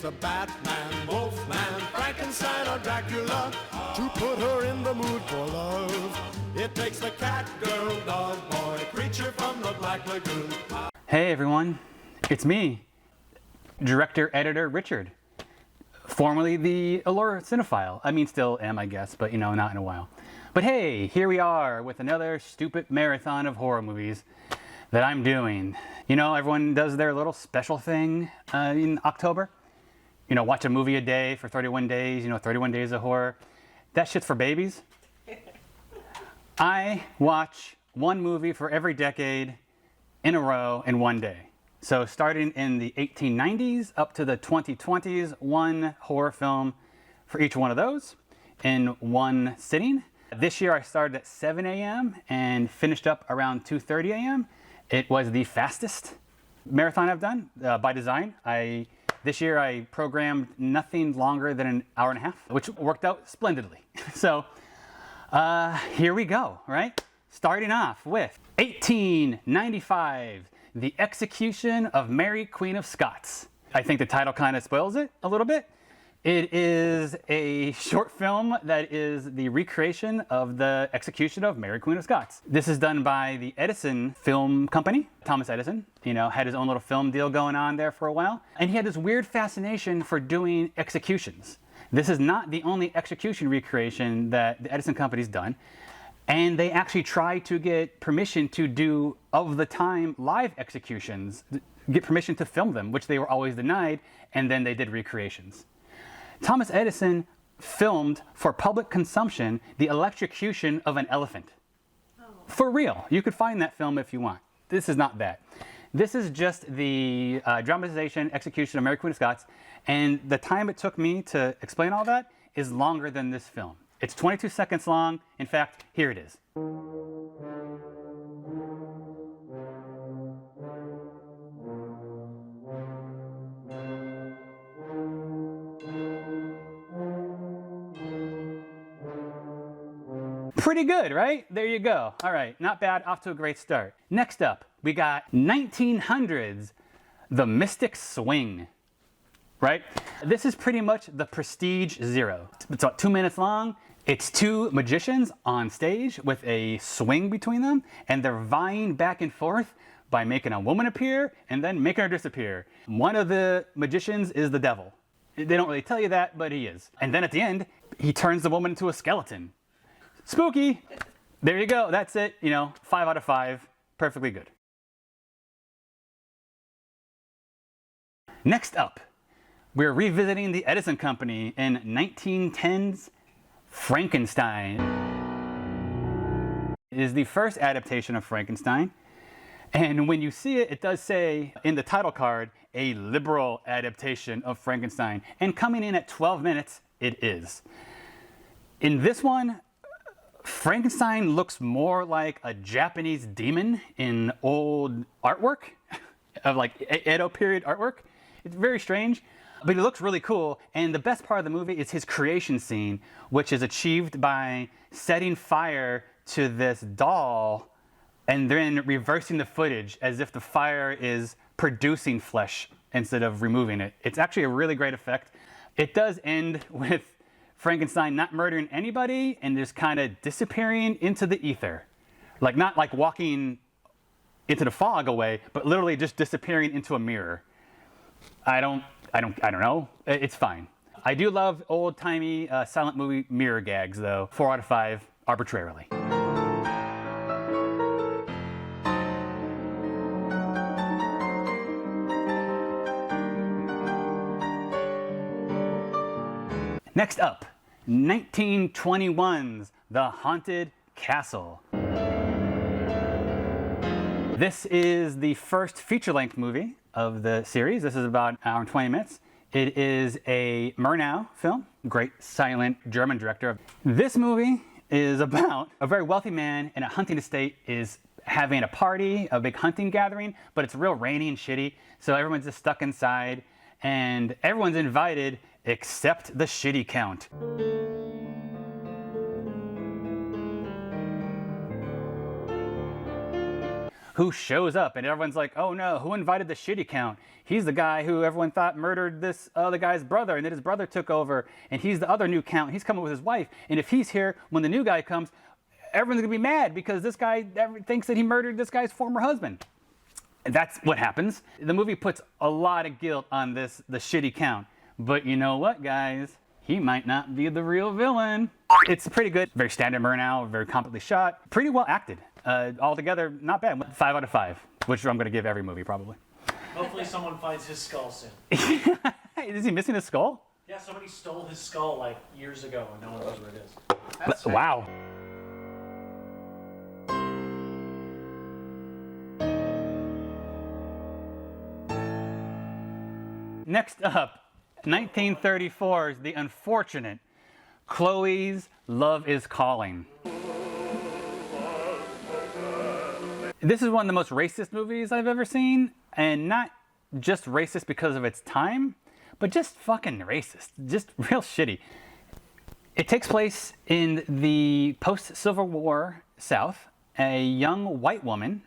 takes a Batman, Wolfman, Frankenstein, or Dracula to put her in the mood for love. It takes the cat, girl, dog, boy, creature from the Black Lagoon. Hey everyone, it's me, director-editor Richard, formerly the Allure Cinephile. I mean, still am, I guess, but you know, not in a while. But hey, here we are with another stupid marathon of horror movies that I'm doing. You know, everyone does their little special thing in October. You know, watch a movie a day for 31 days, you know, 31 days of horror. That shit's for babies. I watch one movie for every decade in a row in one day. So starting in the 1890s up to the 2020s, one horror film for each one of those in one sitting. This year I started at 7 a.m. and finished up around 2:30 a.m. It was the fastest marathon I've done by design. This year I programmed nothing longer than an hour and a half, which worked out splendidly. So here we go, right? Starting off with 1895, The Execution of Mary, Queen of Scots. I think the title kind of spoils it a little bit. It is a short film that is the recreation of the execution of Mary, Queen of Scots. This is done by the Edison Film Company. Thomas Edison, you know, had his own little film deal going on there for a while. And he had this weird fascination for doing executions. This is not the only execution recreation that the Edison Company's done. And they actually tried to get permission to do, of the time, live executions, get permission to film them, which they were always denied, and then they did recreations. Thomas Edison filmed for public consumption the electrocution of an elephant. Oh. For real. You could find that film if you want. This is not that. This is just the dramatization, execution of Mary, Queen of Scots, and the time it took me to explain all that is longer than this film. It's 22 seconds long. In fact, here it is. Pretty good, right? There you go. All right, not bad, off to a great start. Next up, we got 1900s, The Mystic Swing, right? This is pretty much the Prestige Zero. It's about 2 minutes long. It's two magicians on stage with a swing between them, and they're vying back and forth by making a woman appear and then making her disappear. One of the magicians is the devil. They don't really tell you that, but he is. And then at the end, he turns the woman into a skeleton. Spooky. There you go. That's it. You know, 5 out of 5. Perfectly good. Next up, we're revisiting the Edison Company in 1910's Frankenstein. It is the first adaptation of Frankenstein. And when you see it, it does say in the title card, a liberal adaptation of Frankenstein. And coming in at 12 minutes, it is. In this one, Frankenstein looks more like a Japanese demon in old artwork, of like Edo period artwork. It's very strange, but it looks really cool. And the best part of the movie is his creation scene, which is achieved by setting fire to this doll and then reversing the footage as if the fire is producing flesh instead of removing it. It's actually a really great effect. It does end with Frankenstein not murdering anybody and just kind of disappearing into the ether. Like, not like walking into the fog away, but literally just disappearing into a mirror. I don't know. It's fine. I do love old-timey silent movie mirror gags though. 4 out of 5 arbitrarily. Next up, 1921's The Haunted Castle. This is the first feature-length movie of the series. This is about an hour and 20 minutes. It is a Murnau film, great silent German director. This movie is about a very wealthy man in a hunting estate is having a party, a big hunting gathering, but it's real rainy and shitty, so everyone's just stuck inside, and everyone's invited except the shitty count. who shows up, and everyone's like, oh no, who invited the shitty count? He's the guy who everyone thought murdered this other guy's brother, and then his brother took over, and he's the other new count. He's coming with his wife, and if he's here when the new guy comes, everyone's gonna be mad because this guy thinks that he murdered this guy's former husband. And that's what happens. The movie puts a lot of guilt on the shitty count, but you know what, guys? He might not be the real villain. It's pretty good, very standard Murnau, very competently shot, pretty well acted. Altogether, not bad. 5 out of 5, which I'm going to give every movie probably. Hopefully someone finds his skull soon. Is he missing his skull? Yeah, somebody stole his skull like years ago and no one knows where it is. Wow. Next up, 1934's the unfortunate Chloe's Love is Calling. This is one of the most racist movies I've ever seen, and not just racist because of its time, but just fucking racist, just real shitty. It takes place in the post-Civil War South. A young white woman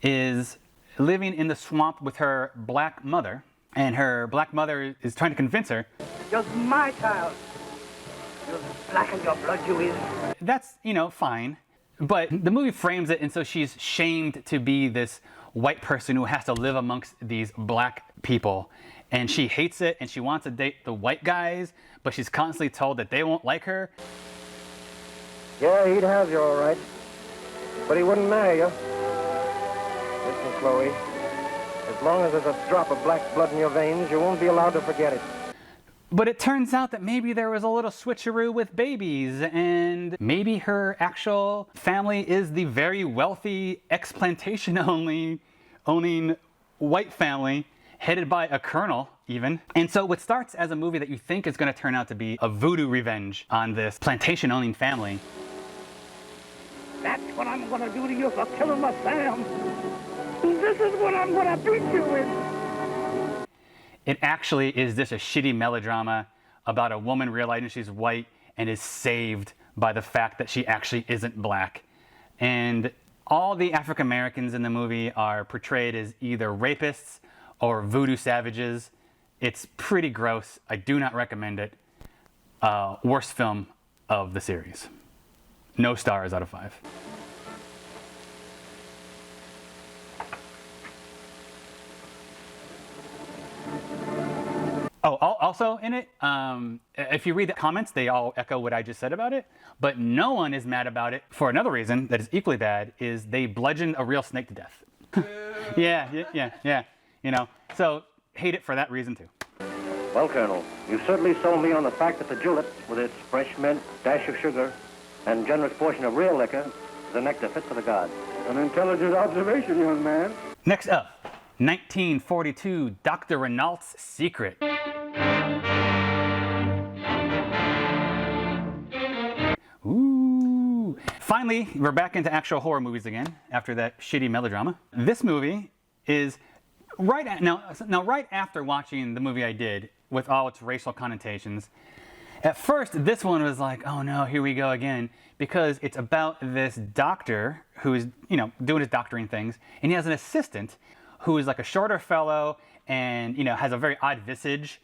is living in the swamp with her black mother, and her black mother is trying to convince her, "You're my child. You're black in your blood, you is." That's, fine. But the movie frames it, and so she's shamed to be this white person who has to live amongst these black people. And she hates it, and she wants to date the white guys, but she's constantly told that they won't like her. Yeah, he'd have you all right. But he wouldn't marry you. Listen, Chloe. As long as there's a drop of black blood in your veins, you won't be allowed to forget it. But it turns out that maybe there was a little switcheroo with babies, and maybe her actual family is the very wealthy, ex-plantation owning white family, headed by a colonel, even. And so what starts as a movie that you think is going to turn out to be a voodoo revenge on this plantation-owning family. That's what I'm gonna do to you for killing my fam. This is what I'm gonna beat you with. It actually is just a shitty melodrama about a woman realizing she's white and is saved by the fact that she actually isn't black. And all the African Americans in the movie are portrayed as either rapists or voodoo savages. It's pretty gross. I do not recommend it. Worst film of the series. No stars out of 5. Oh, also in it, if you read the comments, they all echo what I just said about it, but no one is mad about it for another reason that is equally bad, is they bludgeoned a real snake to death. Yeah. So hate it for that reason too. Well, Colonel, you certainly sold me on the fact that the julep, with its fresh mint, dash of sugar, and generous portion of real liquor, is a nectar fit for the gods. An intelligent observation, young man. Next up, 1942, Dr. Renault's Secret. Ooh. Finally, we're back into actual horror movies again after that shitty melodrama. This movie is right after watching the movie I did with all its racial connotations. At first, this one was like, oh no, here we go again, because it's about this doctor who is, doing his doctoring things, and he has an assistant who is like a shorter fellow and, has a very odd visage.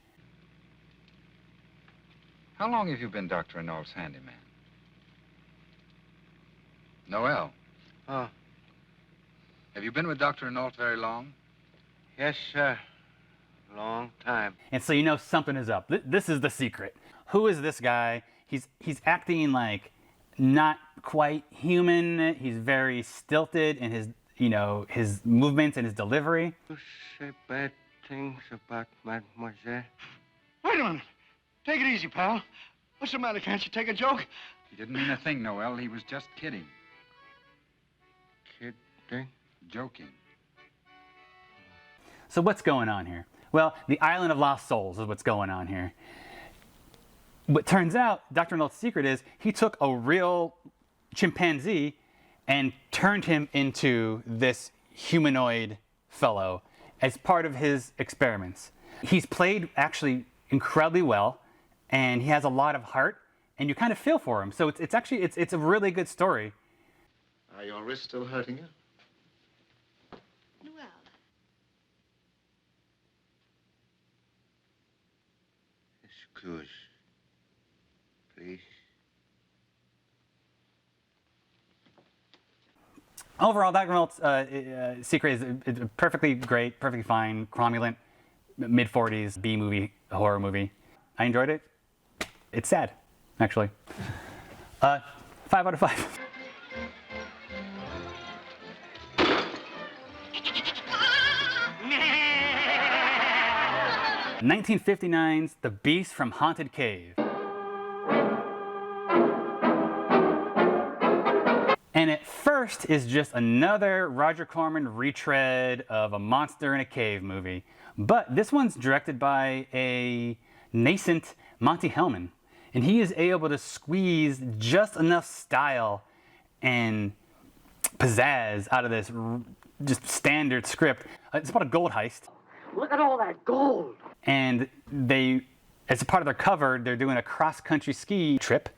How long have you been Dr. Renault's handyman? Noel. Oh. Have you been with Dr. Renault very long? Yes, sir. Long time. And so something is up. This is the secret. Who is this guy? He's acting like not quite human. He's very stilted in his his movements and his delivery. You say bad things about Mademoiselle. Wait a minute. Take it easy, pal. What's the matter? Can't you take a joke? He didn't mean a thing, Noel. He was just kidding. Kidding? Joking. So what's going on here? Well, the Island of Lost Souls is what's going on here. What turns out, Dr. Renault's secret is he took a real chimpanzee and turned him into this humanoid fellow as part of his experiments. He's played actually incredibly well, and he has a lot of heart, and you kind of feel for him. So it's actually a really good story. Are your wrists still hurting you? Excuse. Please. Overall, Dr. Melt's Secret is perfectly great, perfectly fine, cromulent, mid-40s B-movie, horror movie. I enjoyed it. It's sad, actually. 5 out of 5. 1959's The Beast from Haunted Cave. And at first is just another Roger Corman retread of a monster in a cave movie. But this one's directed by a nascent Monty Hellman. And he is able to squeeze just enough style and pizzazz out of this just standard script. It's about a gold heist. Look at all that gold. And they, as a part of their cover, they're doing a cross-country ski trip.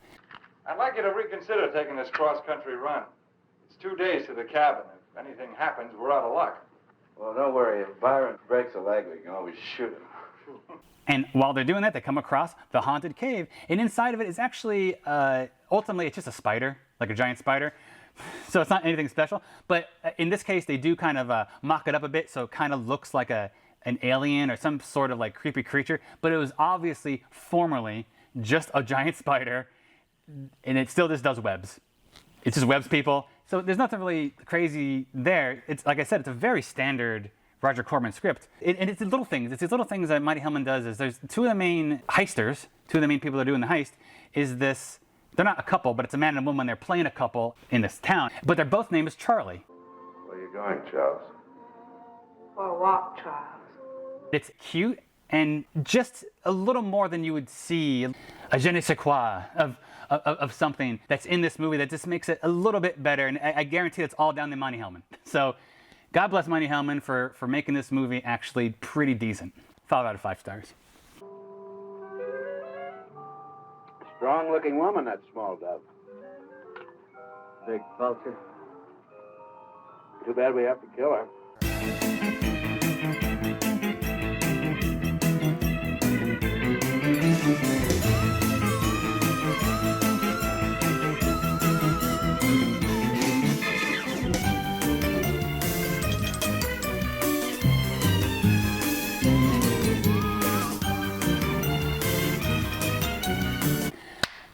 I'd like you to reconsider taking this cross-country run. It's 2 days to the cabin. If anything happens, we're out of luck. Well, don't worry. If Byron breaks a leg, we can always shoot him. And while they're doing that, they come across the haunted cave. And inside of it is actually, ultimately, it's just a spider, like a giant spider. So it's not anything special. But in this case, they do kind of mock it up a bit, so it kind of looks like an alien or some sort of like creepy creature. But it was obviously formerly just a giant spider, and it still just does webs. It just webs people. So there's nothing really crazy there. It's like I said, it's a very standard Roger Corman script. And it's the little things. It's these little things that Monty Hellman does. Is there's two of the main heisters, two of the main people that are doing the heist, is this, they're not a couple, but it's a man and a woman. They're playing a couple in this town. But they're both named as Charlie. Where are you going, Charles? For a walk, Charles. It's cute and just a little more than you would see a je ne sais quoi of something that's in this movie that just makes it a little bit better. And I guarantee it's all down to Monty Hellman. So God bless Monty Hellman for making this movie actually pretty decent. 5 out of 5 stars. Strong-looking woman, that small dove. Big vulture. Too bad we have to kill her.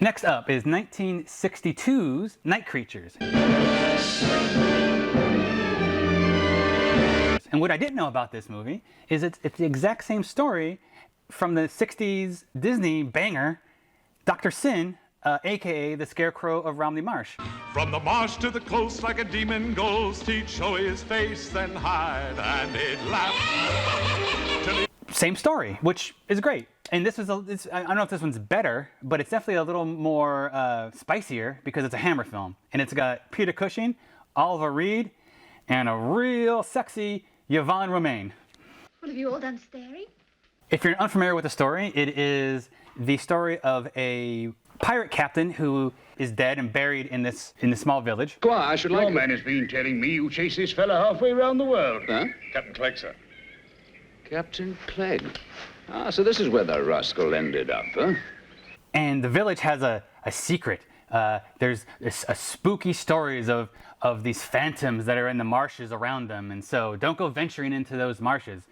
Next up is 1962's Night Creatures. And what I didn't know about this movie is it's the exact same story from the 60s Disney banger, Dr. Sin, a.k.a. the Scarecrow of Romney Marsh. From the marsh to the coast like a demon ghost, he'd show his face, then hide, and he'd laugh till he... Same story, which is great. And this is, I don't know if this one's better, but it's definitely a little more spicier because it's a Hammer film. And it's got Peter Cushing, Oliver Reed, and a real sexy Yvonne Romaine. Well, have you all done staring? If you're unfamiliar with the story, it is the story of a pirate captain who is dead and buried in this small village. Squire, I should like... Your man has been telling me you chased this fella halfway around the world. Huh? Captain Clarke, sir. Captain Clarke. Ah, so this is where the rascal ended up, huh? And the village has a secret. There's spooky stories of these phantoms that are in the marshes around them. And so don't go venturing into those marshes.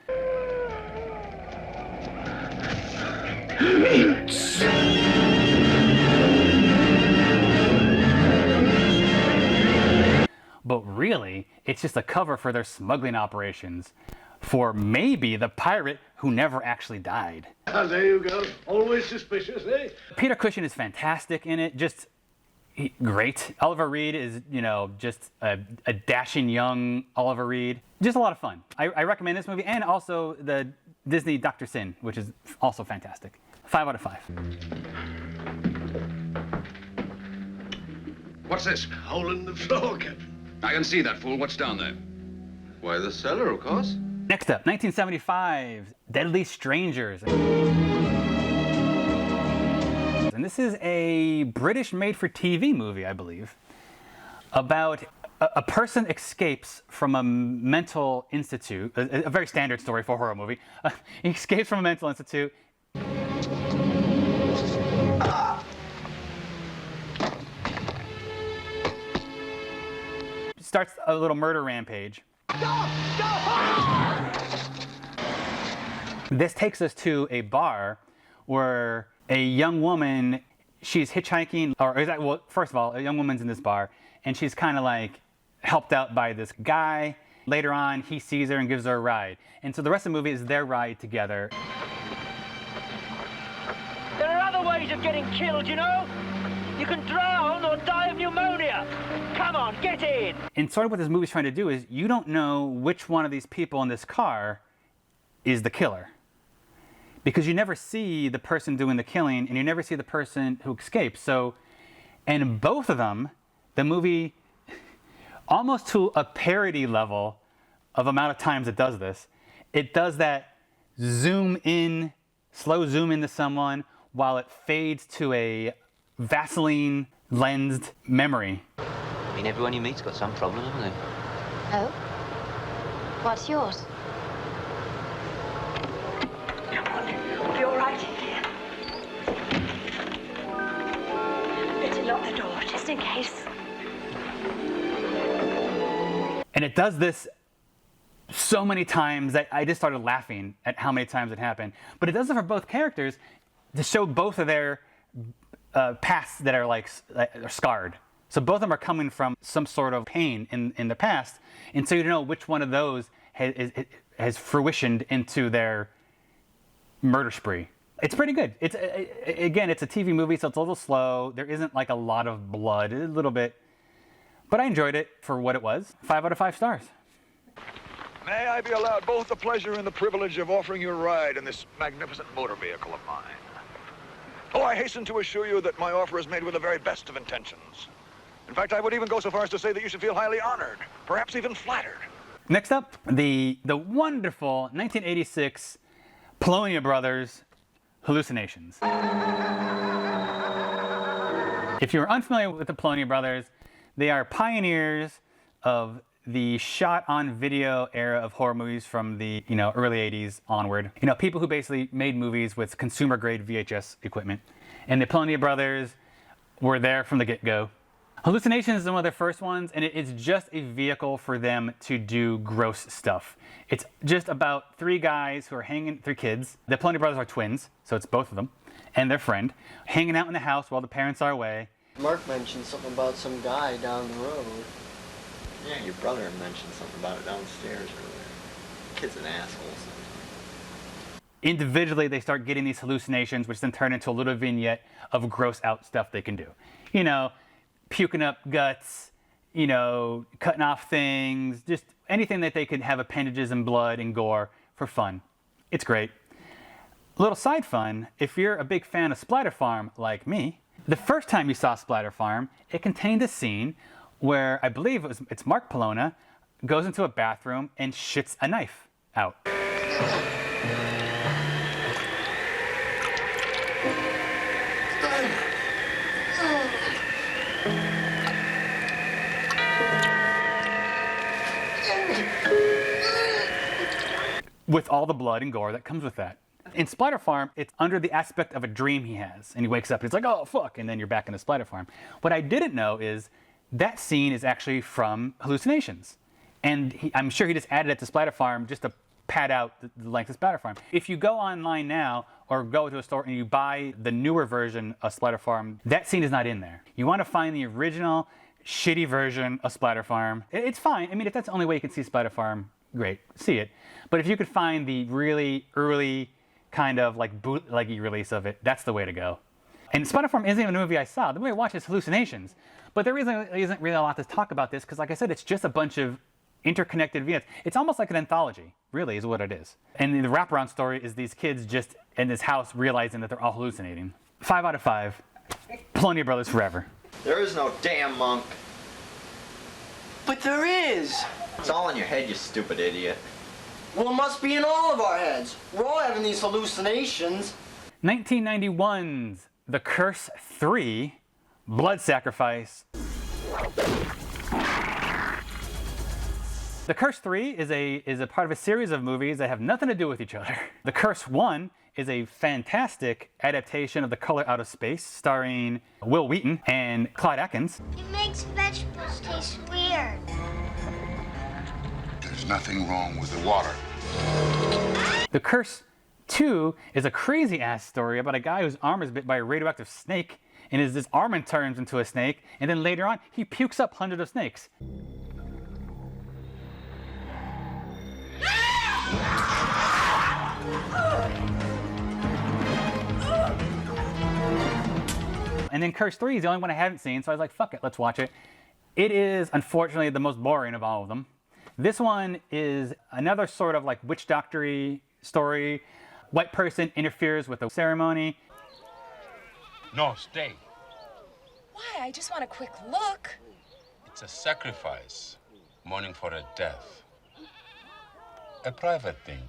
But really, it's just a cover for their smuggling operations. For maybe the pirate who never actually died. There you go. Always suspicious, eh? Peter Cushing is fantastic in it, just great. Oliver Reed is, just a dashing young Oliver Reed. Just a lot of fun. I recommend this movie and also the Disney Dr. Sin, which is also fantastic. 5 out of 5. What's this? Hole in the floor, Captain. I can see that fool. What's down there? Why, the cellar, of course. Next up, 1975's Deadly Strangers. And this is a British made-for-TV movie, I believe, about a person escapes from a mental institute, a very standard story for a horror movie. He escapes from a mental institute. starts a little murder rampage. This takes us to a bar where a young woman, she's hitchhiking, well, first of all, a young woman's in this bar, and she's kind of like helped out by this guy. Later on, he sees her and gives her a ride. And so the rest of the movie is their ride together. There are other ways of getting killed, you know? You can drown or die of pneumonia. Come on, get in. And sort of what this movie's trying to do is you don't know which one of these people in this car is the killer. Because you never see the person doing the killing and you never see the person who escapes. So, and both of them, the movie, almost to a parody level of amount of times it does this, it does that zoom in, slow zoom into someone while it fades to a Vaseline lensed memory. I mean, everyone you meet's got some problem, haven't they? Oh? What's yours? Be all right in here. Let's lock the door, just in case. And it does this so many times that I just started laughing at how many times it happened. But it does it for both characters to show both of their pasts that are like are scarred. So both of them are coming from some sort of pain in the past, and so you don't know which one of those has fruitioned into their murder spree. It's pretty good. It's again, it's a TV movie, so it's a little slow. There isn't like a lot of blood, a little bit, but I enjoyed it for what it was. 5 out of 5 stars. May I be allowed both the pleasure and the privilege of offering you a ride in this magnificent motor vehicle of mine? Oh, I hasten to assure you that my offer is made with the very best of intentions. In fact, I would even go so far as to say that you should feel highly honored, perhaps even flattered. Next up, the wonderful 1986 Polonia Brothers Hallucinations. If you're unfamiliar with the Polonia Brothers, they are pioneers of the shot-on-video era of horror movies from the early 80s onward. People who basically made movies with consumer-grade VHS equipment. And the Polonia Brothers were there from the get-go. Hallucinations is one of their first ones, and it's just a vehicle for them to do gross stuff. It's just about 3 guys who are hanging, 3 kids. The Polonia Brothers are twins, so it's both of them, and their friend, hanging out in the house while the parents are away. Mark mentioned something about some guy down the road. Yeah, your brother mentioned something about it downstairs earlier. Kid's an asshole sometimes. Individually, they start getting these hallucinations, which then turn into a little vignette of gross out stuff they can do. Puking up guts, cutting off things, just anything that they could have appendages and blood and gore for fun. It's great. A little side fun, if you're a big fan of Splatter Farm like me, the first time you saw Splatter Farm, it contained a scene where I believe it's Mark Polona goes into a bathroom and shits a knife out. With all the blood and gore that comes with that. In Splatter Farm, it's under the aspect of a dream he has. And he wakes up and he's like, oh, fuck. And then you're back in the Splatter Farm. What I didn't know is that scene is actually from Hallucinations. And I'm sure he just added it to Splatter Farm just to pad out the length of Splatter Farm. If you go online now or go to a store and you buy the newer version of Splatter Farm, that scene is not in there. You want to find the original shitty version of Splatter Farm. It's fine. I mean, if that's the only way you can see Splatter Farm, great, see it. But if you could find the really early kind of like bootleggy release of it, that's the way to go. And Splatter Farm isn't even a movie I saw. The movie I watched is Hallucinations. But there isn't really a lot to talk about this because, like I said, it's just a bunch of interconnected vignettes. It's almost like an anthology, really, is what it is. And the wraparound story is these kids just in this house realizing that they're all hallucinating. 5 out of 5. Polonia Brothers forever. There is no damn monk. But there is. It's all in your head, you stupid idiot. Well, it must be in all of our heads. We're all having these hallucinations. 1991's The Curse 3, Blood Sacrifice. The Curse 3 is a part of a series of movies that have nothing to do with each other. The Curse 1 is a fantastic adaptation of The Color Out of Space, starring Will Wheaton and Clyde Atkins. It makes vegetables taste weird. There's nothing wrong with the water. The Curse 2 is a crazy-ass story about a guy whose arm is bit by a radioactive snake, and his arm turns into a snake, and then later on, he pukes up hundreds of snakes. And then Curse 3 is the only one I haven't seen, so I was like, fuck it, let's watch it. It is, unfortunately, the most boring of all of them. This one is another sort of like witch doctor-y story. White person interferes with the ceremony. No, stay. Why? I just want a quick look. It's a sacrifice, mourning for a death. A private thing.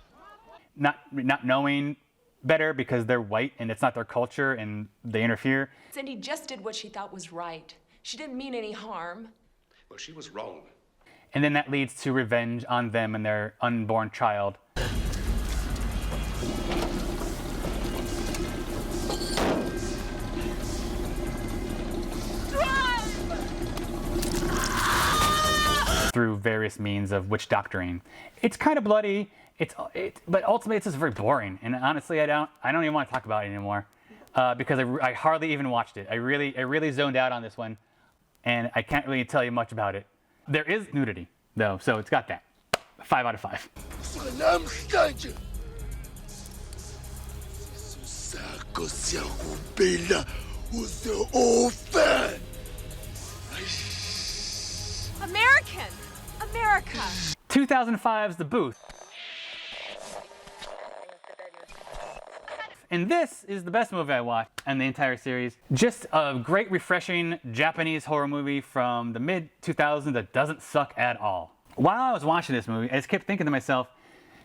Not knowing better because they're white and it's not their culture and they interfere. Cindy just did what she thought was right. She didn't mean any harm. Well, she was wrong. And then that leads to revenge on them and their unborn child. Through various means of witch doctoring. It's kind of bloody, but ultimately it's just very boring. And honestly, I don't even want to talk about it anymore because I hardly even watched it. I really zoned out on this one, and I can't really tell you much about it. There is nudity though, so it's got that. 5 out of 5. American! America! 2005's The Booth. And this is the best movie I watched in the entire series. Just a great, refreshing Japanese horror movie from the mid-2000s that doesn't suck at all. While I was watching this movie, I just kept thinking to myself,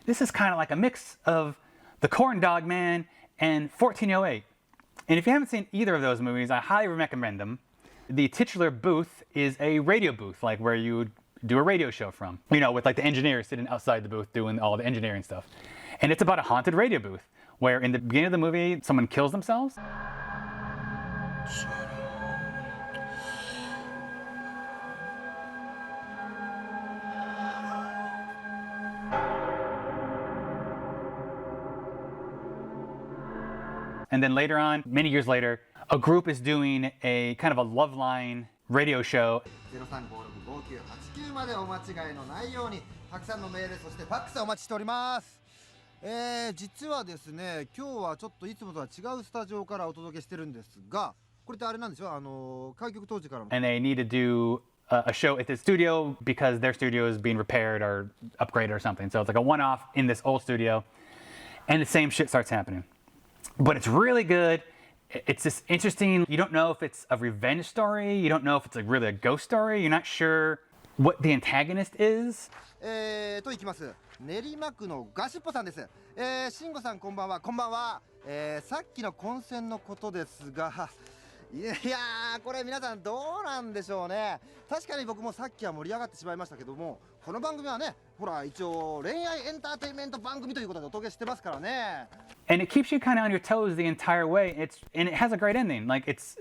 this is kind of like a mix of The Corn Dog Man and 1408. And if you haven't seen either of those movies, I highly recommend them. The titular booth is a radio booth, like where you would do a radio show from. You know, with like the engineers sitting outside the booth doing all the engineering stuff. And it's about a haunted radio booth, where in the beginning of the movie, someone kills themselves. And then later on, many years later, a group is doing a kind of a love line radio show. 03565989までお間違いのないようにたくさんのメールそしてファックスをお待ちしております。実はですね、今日はちょっといつもとは違うスタジオからお届けしてるんですが、これってあれなんですよ。開局当時から。And they need to do a show at the studio because their studio is being repaired or upgraded or something. So it's like a one-off in this old studio, and the same shit starts happening. But it's really good. It's just interesting. You don't know if it's a revenge story. You don't know if it's really a ghost story. You're not sure what the antagonist is. いきます。練馬区のガシッポさんです。慎吾さんこんばんは。こんばんは。さっきの混戦のことですが、いやーこれ皆さんどうなんでしょうね。確かに僕もさっきは盛り上がってしまいましたけども、この番組はね、ほら一応恋愛エンターテインメント番組ということでお届けしてますからね。And it keeps you kind of on your toes the entire way. And it has a great ending. Like it's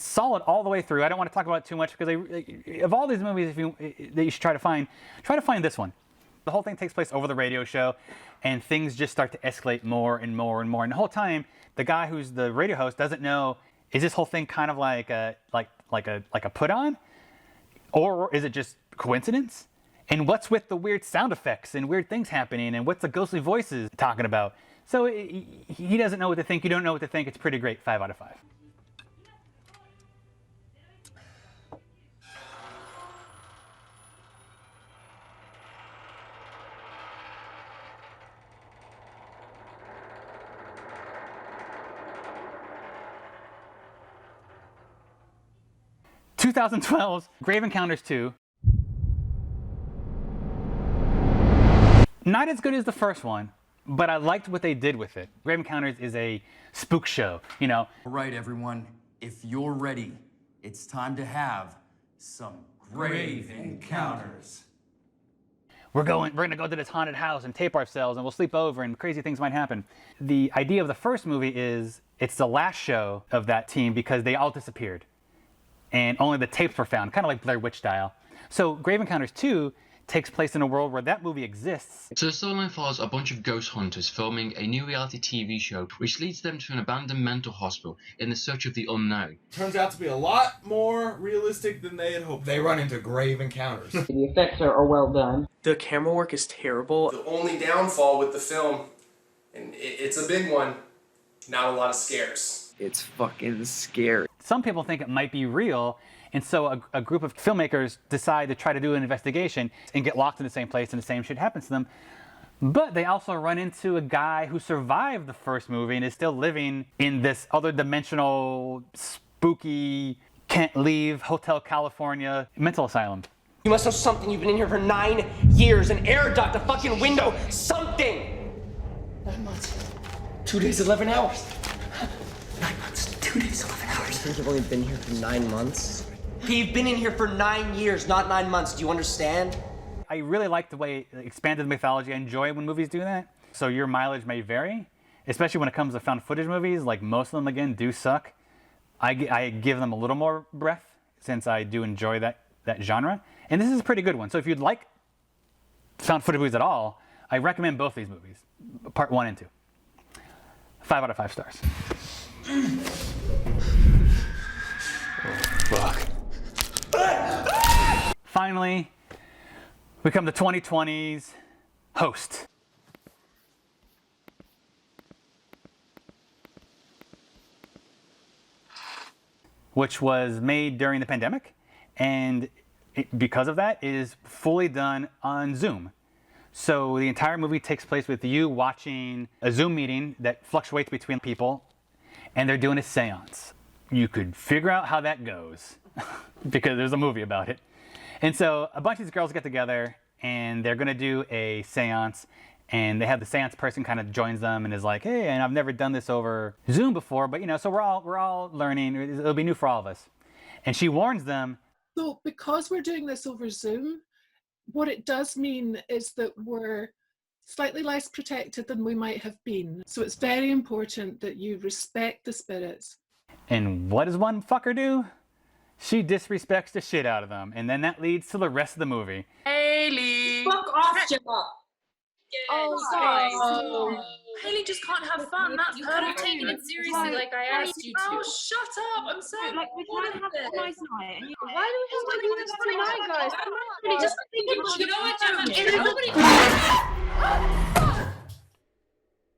solid all the way through. I don't want to talk about it too much because of all these movies that you should try to find this one. The whole thing takes place over the radio show, and things just start to escalate more and more and more. And the whole time, the guy who's the radio host doesn't know, is this whole thing kind of like a put on, or is it just coincidence? And what's with the weird sound effects and weird things happening, and what's the ghostly voices talking about? So he doesn't know what to think. You don't know what to think. It's pretty great. 5 out of 5. (2012's) Grave Encounters 2. Not as good as the first one, but I liked what they did with it. Grave Encounters is a spook show, you know. All right, everyone, if you're ready, it's time to have some grave encounters. We're gonna go to this haunted house and tape ourselves, and we'll sleep over, and crazy things might happen. The idea of the first movie is it's the last show of that team because they all disappeared, and only the tapes were found, kind of like Blair Witch style. So Grave Encounters 2 takes place in a world where that movie exists. So the storyline follows a bunch of ghost hunters filming a new reality TV show, which leads them to an abandoned mental hospital in the search of the unknown. Turns out to be a lot more realistic than they had hoped. They run into grave encounters. The effects are well done. The camera work is terrible. The only downfall with the film, and it's a big one, not a lot of scares. It's fucking scary. Some people think it might be real, and so a group of filmmakers decide to try to do an investigation and get locked in the same place and the same shit happens to them. But they also run into a guy who survived the first movie and is still living in this other dimensional, spooky, can't leave Hotel California mental asylum. You must know something. You've been in here for 9 years. An air duct, a fucking window, something! 9 months. 2 days, 11 hours. 9 months, 2 days, 11 hours. You think you've only been here for 9 months? You've been in here for 9 years, not 9 months. Do you understand? I really like the way it expanded the mythology. I enjoy when movies do that. So your mileage may vary, especially when it comes to found footage movies. Like most of them, again, do suck. I give them a little more breath since I do enjoy that genre. And this is a pretty good one. So if you'd like found footage movies at all, I recommend both these movies, part 1 and 2. 5 out of 5 stars. Oh, fuck. Finally, we come to 2020's Host. Which was made during the pandemic, and because of that, it is fully done on Zoom. So the entire movie takes place with you watching a Zoom meeting that fluctuates between people, and they're doing a seance. You could figure out how that goes because there's a movie about it. And so a bunch of these girls get together and they're gonna do a seance, and they have the seance person kind of joins them and is like, hey, and I've never done this over Zoom before, but so we're all learning. It'll be new for all of us. And she warns them. So because we're doing this over Zoom, what it does mean is that we're slightly less protected than we might have been. So it's very important that you respect the spirits. And what does one fucker do? She disrespects the shit out of them. And then that leads to the rest of the movie. Haley! Fuck off, Gemma! Oh, sorry. Haley just can't have fun. That's you her could have taken it seriously like I asked you to. Oh, shut up! I'm so we're trying to have a nice night. Why do we have to do this tonight, guys? I'm not really just you know what, Gemma?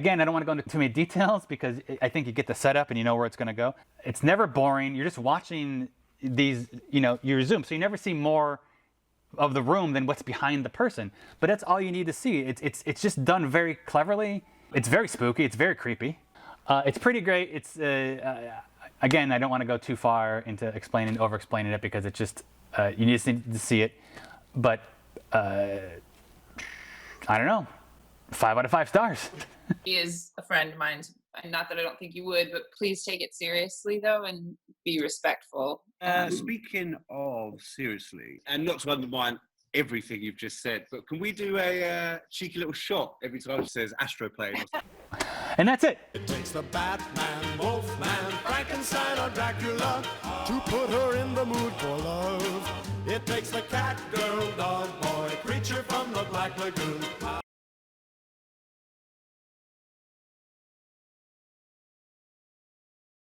Again, I don't want to go into too many details because I think you get the setup and you know where it's going to go. It's never boring. You're just watching these, your Zoom, so you never see more of the room than what's behind the person. But that's all you need to see. It's just done very cleverly. It's very spooky. It's very creepy. It's pretty great. It's again, I don't want to go too far into over-explaining it because it's just you just need to see it. But I don't know, 5 out of 5 stars. He is a friend of mine, and not that I don't think you would, but please take it seriously though and be respectful. Speaking of seriously, and not to undermine everything you've just said, but can we do a cheeky little shot every time it says Astroplane? And that's it. It takes the Batman, Wolfman, Frankenstein, or Dracula to put her in the mood for love. It takes the cat, girl, dog, boy, creature from the Black Lagoon